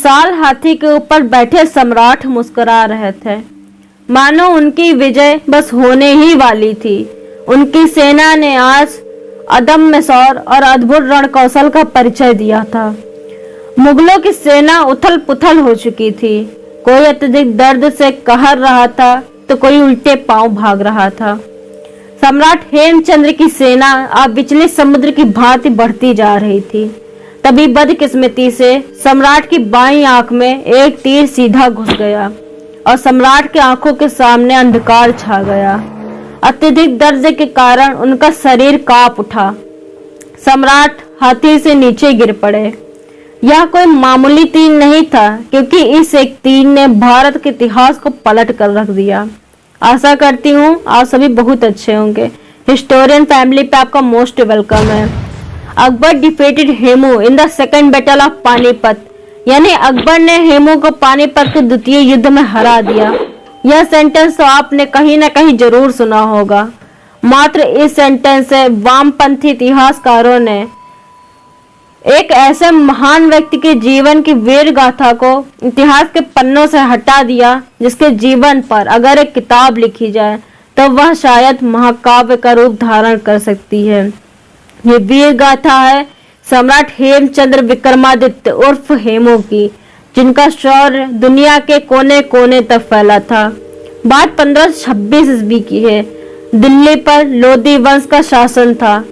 विशाल हाथी के ऊपर बैठे सम्राट मुस्कुरा रहे थे, मानो उनकी विजय बस होने ही वाली थी। उनकी सेना ने आज अदम्य शौर्य और अद्भुत रण कौशल का परिचय दिया था। मुगलों की सेना उथल पुथल हो चुकी थी। कोई अत्यधिक दर्द से कहर रहा था तो कोई उल्टे पांव भाग रहा था। सम्राट हेमचंद्र की सेना अब विचलित समुद्र की भांति बढ़ती जा रही थी। तभी बदकिस्मती से सम्राट की बाईं आंख में एक तीर सीधा घुस गया और सम्राट की आंखों के सामने अंधकार छा गया। अत्यधिक दर्द के कारण उनका शरीर कांप उठा। सम्राट हाथी से नीचे गिर पड़े। यह कोई मामूली तीर नहीं था, क्योंकि इस एक तीर ने भारत के इतिहास को पलट कर रख दिया। आशा करती हूँ आप सभी बहुत अच्छे होंगे। हिस्टोरियन फैमिली पे आपका मोस्ट वेलकम है। Akbar defeated Hemu in the second battle of Panipat, यानी अकबर ने हेमू को पानीपत के द्वितीय युद्ध में हरा दिया। यह सेंटेंस तो आपने कहीं ना कहीं जरूर सुना होगा। मात्र इस सेंटेंस से वामपंथी इतिहासकारों ने एक ऐसे महान व्यक्ति के जीवन की वीर गाथा को इतिहास के पन्नों से हटा दिया, जिसके जीवन पर अगर एक किताब लिखी जाए तो वह शायद महाकाव्य का रूप धारण कर सकती है। ये वीर गाथा है सम्राट हेमचंद्र विक्रमादित्य उर्फ हेमू की, जिनका शौर्य दुनिया के कोने कोने तक फैला था। बात 1526 ईस्वी की है। दिल्ली पर लोधी वंश का शासन था।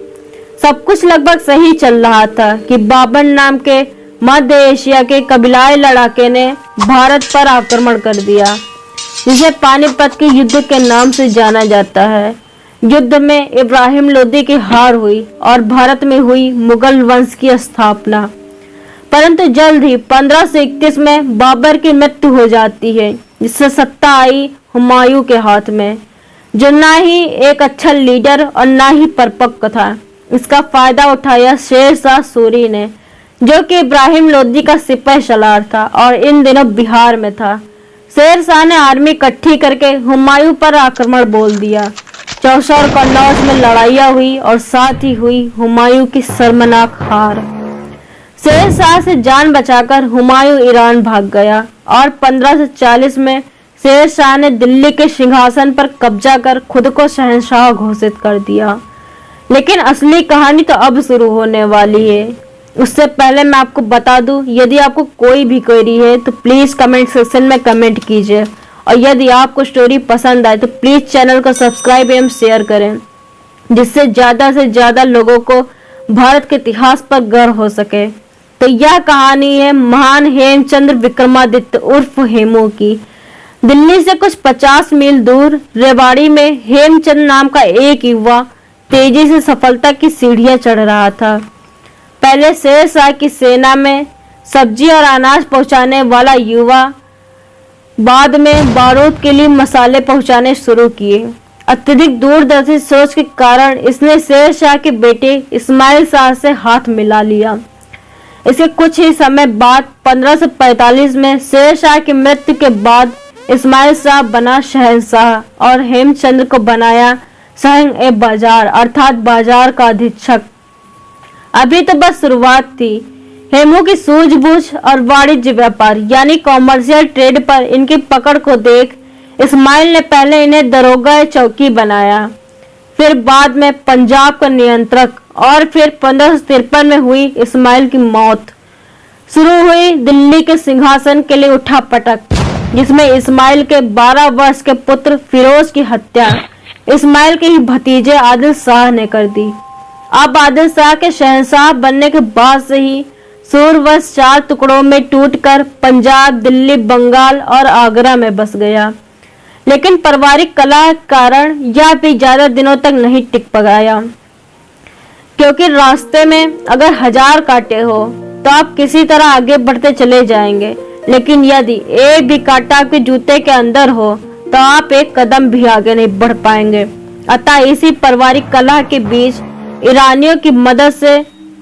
सब कुछ लगभग सही चल रहा था कि बाबर नाम के मध्य एशिया के कबीलाई लड़ाके ने भारत पर आक्रमण कर दिया, जिसे पानीपत के युद्ध के नाम से जाना जाता है। युद्ध में इब्राहिम लोदी की हार हुई और भारत में हुई मुगल वंश की स्थापना। परंतु जल्द ही 1531 में बाबर की मृत्यु हो जाती है, जिससे सत्ता आई हुमायूं के हाथ में, जो ना ही एक अच्छा लीडर और ना ही परिपक्व था। इसका फायदा उठाया शेर शाह सूरी ने, जो कि इब्राहिम लोदी का सिपह सलार था और इन दिनों बिहार में था। शेर शाह ने आर्मी इकट्ठी करके हुमायूं पर आक्रमण बोल दिया। चौसा और कन्नौज में लड़ाइयाँ हुई और साथ ही हुई हुमायूं की शर्मनाक हार। शेर शाह से जान बचाकर हुमायूं ईरान भाग गया और 1540 में शेर शाह ने दिल्ली के सिंहासन पर कब्जा कर खुद को शहंशाह घोषित कर दिया। लेकिन असली कहानी तो अब शुरू होने वाली है। उससे पहले मैं आपको बता दूं, यदि आपको कोई भी क्वेरी है तो प्लीज कमेंट सेक्शन में कमेंट कीजिए, और यदि आपको स्टोरी पसंद आए तो प्लीज चैनल को सब्सक्राइब एवं शेयर करें, जिससे ज्यादा लोगों को भारत के इतिहास पर गर्व हो सके। तो यह कहानी है महान हेमचंद्र विक्रमादित्य उर्फ हेमू की। दिल्ली से कुछ 50 मील दूर रेवाड़ी में हेमचंद नाम का एक युवा तेजी से सफलता की सीढ़ियां चढ़ रहा था। पहले शेर शाह की सेना में सब्जी और अनाज पहुंचाने वाला युवा बाद में बारूद के लिए मसाले पहुंचाने शुरू किए। अत्यधिक दूरदर्शी सोच के कारण इसने शेर शाह के बेटे इस्माइल शाह से हाथ मिला लिया। इसके कुछ ही समय बाद 1545 में शेर शाह की मृत्यु के बाद इस्माइल शाह बना शहंशाह और हेमचंद्र को बनाया सहंग-ए-बाजार अर्थात बाजार का अधीक्षक। अभी तो बस शुरुआत थी। हेमू की सूझबूझ और वाणिज्य व्यापार यानी कॉमर्शियल ट्रेड पर इनकी पकड़ को देख इस्माइल ने पहले इन्हें दरोगा चौकी बनाया, फिर बाद में पंजाब का नियंत्रक, और फिर 1553 में हुई इस्माइल की मौत। शुरू हुई दिल्ली के सिंहासन के लिए उठापटक, जिसमें इस्माइल के 12 वर्ष के पुत्र फिरोज की हत्या इस्माइल के ही भतीजे आदिल शाह ने कर दी। अब आदिल शाह के शहंशाह बनने के बाद से ही सूरवंश 4 टुकड़ों में टूटकर पंजाब, दिल्ली, बंगाल और आगरा में बस गया। लेकिन पारिवारिक कलह के कारण यह भी ज्यादा दिनों तक नहीं टिक पाया, क्योंकि रास्ते में अगर 1000 कांटे हो तो आप किसी तरह आगे बढ़ते चले जाएंगे, लेकिन यदि एक भी कांटा आपके जूते के अंदर हो तो आप एक कदम भी आगे नहीं बढ़ पाएंगे। अतः इसी पारिवारिक कलह के बीच ईरानियों की मदद से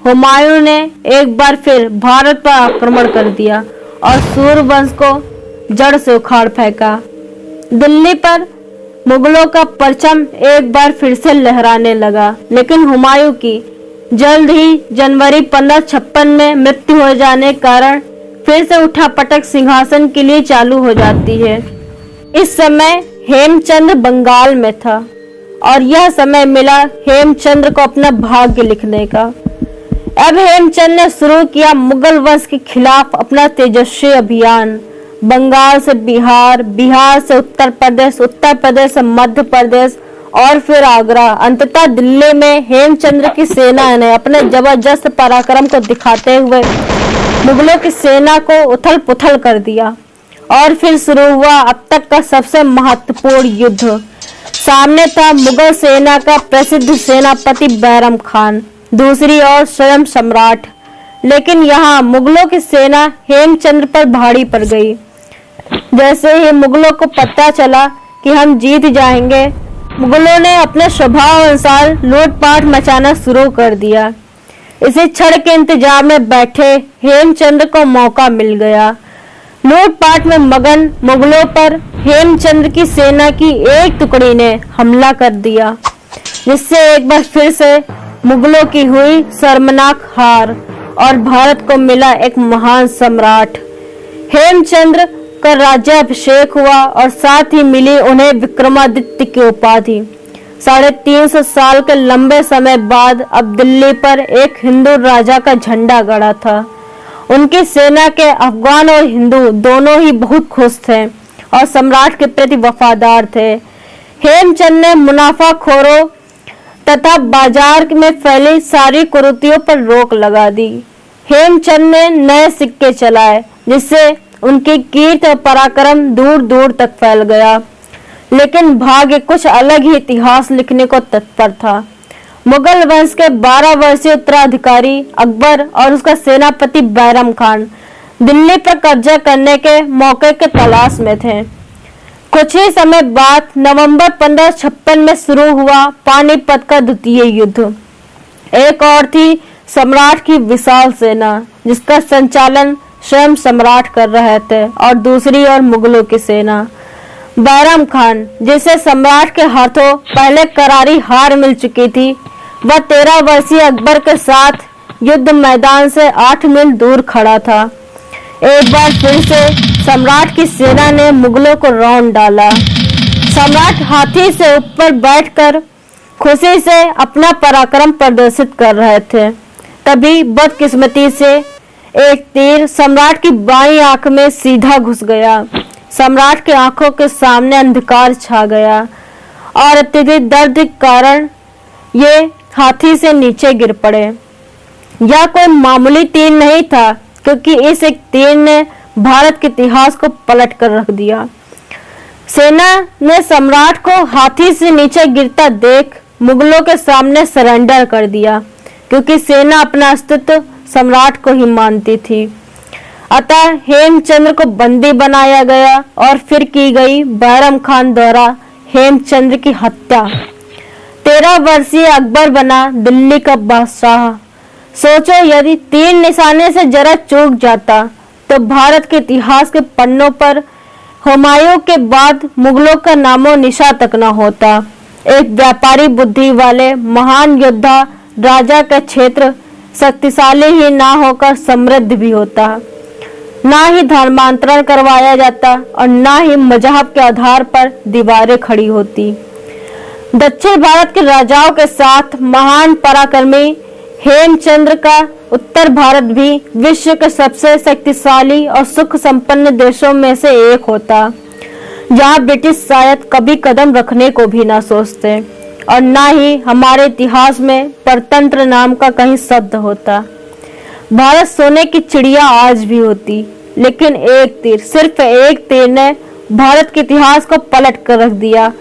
हुमायूं ने एक बार फिर भारत पर आक्रमण कर दिया और सूरवंश को जड़ से उखाड़ फेंका। दिल्ली पर मुगलों का परचम एक बार फिर से लहराने लगा, लेकिन हुमायूं की जल्द ही जनवरी 1556 में मृत्यु हो जाने के कारण फिर से उठापटक सिंहासन के लिए चालू हो जाती है। इस समय हेमचंद्र बंगाल में था और यह समय मिला हेमचंद्र को अपना भाग्य लिखने का। अब हेमचंद ने शुरू किया मुगल वंश के खिलाफ अपना तेजस्वी अभियान। बंगाल से बिहार, बिहार से उत्तर प्रदेश, उत्तर प्रदेश से मध्य प्रदेश और फिर आगरा, अंततः दिल्ली में हेमचंद्र की सेना ने अपने जबरदस्त पराक्रम को दिखाते हुए मुगलों की सेना को उथल पुथल कर दिया। और फिर शुरू हुआ अब तक का सबसे महत्वपूर्ण युद्ध। सामने था मुगल सेना का प्रसिद्ध सेनापति बैरम खान, दूसरी ओर स्वयं सम्राट। लेकिन यहाँ मुगलों की सेना हेमचंद्र पर भारी पड़ गई। जैसे ही मुगलों को पता चला कि हम जीत जाएंगे, मुगलों ने अपने स्वभाव अनुसार लूटपाट मचाना शुरू कर दिया। इसी क्षण के इंतजार में बैठे हेमचंद्र को मौका मिल गया। लूटपाट में मगन मुगलों पर हेमचंद्र की सेना की एक टुकड़ी ने हमला कर दिया, जिससे एक बार फिर से मुगलों की हुई शर्मनाक हार और भारत को मिला एक महान सम्राट। हेमचंद्र का राज्याभिषेक हुआ और साथ ही मिली उन्हें विक्रमादित्य की उपाधि। 350 साल के लंबे समय बाद अब दिल्ली पर एक हिंदू राजा का झंडा गड़ा था। उनकी सेना के अफगान और हिंदू दोनों ही बहुत खुश थे और सम्राट के प्रति वफादार थे। हेमचंद ने मुनाफाखोरों तथा बाजार में फैली सारी कुरीतियों पर रोक लगा दी। हेमचंद ने नए सिक्के चलाए, जिससे उनकी कीर्ति और पराक्रम दूर दूर तक फैल गया। लेकिन भाग्य कुछ अलग ही इतिहास लिखने को तत्पर था। मुगल वंश के 12 वर्षीय उत्तराधिकारी अकबर और उसका सेनापति बैरम खान दिल्ली पर कब्जा करने के मौके के तलाश में थे। कुछ ही समय बाद नवंबर 1556 में शुरू हुआ पानीपत का द्वितीय युद्ध। एक और थी सम्राट की विशाल सेना, जिसका संचालन स्वयं सम्राट कर रहे थे, और दूसरी ओर मुगलों की सेना। बैरम खान, जिसे सम्राट के हाथों पहले करारी हार मिल चुकी थी, वह 13 वर्षीय अकबर के साथ युद्ध मैदान से 8 मील दूर खड़ा था। एक बार फिर से सम्राट की सेना ने मुगलों को रौंद डाला। सम्राट हाथी से ऊपर बैठकर खुशी से अपना पराक्रम प्रदर्शित कर रहे थे। तभी बदकिस्मती से एक तीर सम्राट की बाईं आंख में सीधा घुस गया। सम्राट की आंखों के सामने अंधकार छा गया और अत्यधिक दर्द के कारण ये हाथी से नीचे गिर पड़े। यह कोई मामूली तीर नहीं था, क्योंकि इस एक तीर ने भारत के इतिहास को पलट कर रख दिया। सेना ने सम्राट को हाथी से नीचे गिरता देख मुगलों के सामने सरेंडर कर दिया, क्योंकि सेना अपना अस्तित्व सम्राट को ही मानती थी। अतः हेमचंद्र को बंदी बनाया गया और फिर की गई बैरम खान द्वारा हेमचंद्र की हत्या। 13 वर्षीय अकबर बना दिल्ली का बादशाह। सोचो, यदि तीर निशाने से जरा चूक जाता तो भारत के इतिहास के पन्नों पर हुमायूं के बाद मुगलों का नामो निशा तक न होता। एक व्यापारी बुद्धि वाले महान योद्धा राजा का क्षेत्र शक्तिशाली ही ना होकर समृद्ध भी होता। ना ही धर्मांतरण करवाया जाता और ना ही मजहब के आधार पर दीवारें खड़ी होती। दक्षिण भारत के राजाओं के साथ महान पराक्रमी हेमचंद्र का उत्तर भारत भी विश्व के सबसे शक्तिशाली और सुख संपन्न देशों में से एक होता, जहां ब्रिटिश शायद कभी कदम रखने को भी ना सोचते और ना ही हमारे इतिहास में परतंत्र नाम का कहीं शब्द होता। भारत सोने की चिड़िया आज भी होती, लेकिन एक तीर, सिर्फ एक तीर ने भारत के इतिहास को पलट कर रख दिया।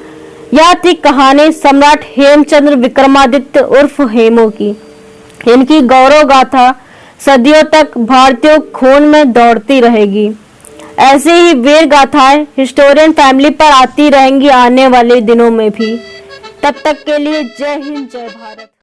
यह थी कहानी सम्राट हेमचंद्र विक्रमादित्य उर्फ हेमू की। इनकी गौरव गाथा सदियों तक भारतीयों खून में दौड़ती रहेगी। ऐसी ही वीर गाथाएं हिस्टोरियन फैमिली पर आती रहेंगी आने वाले दिनों में भी। तब तक के लिए जय हिंद, जय भारत।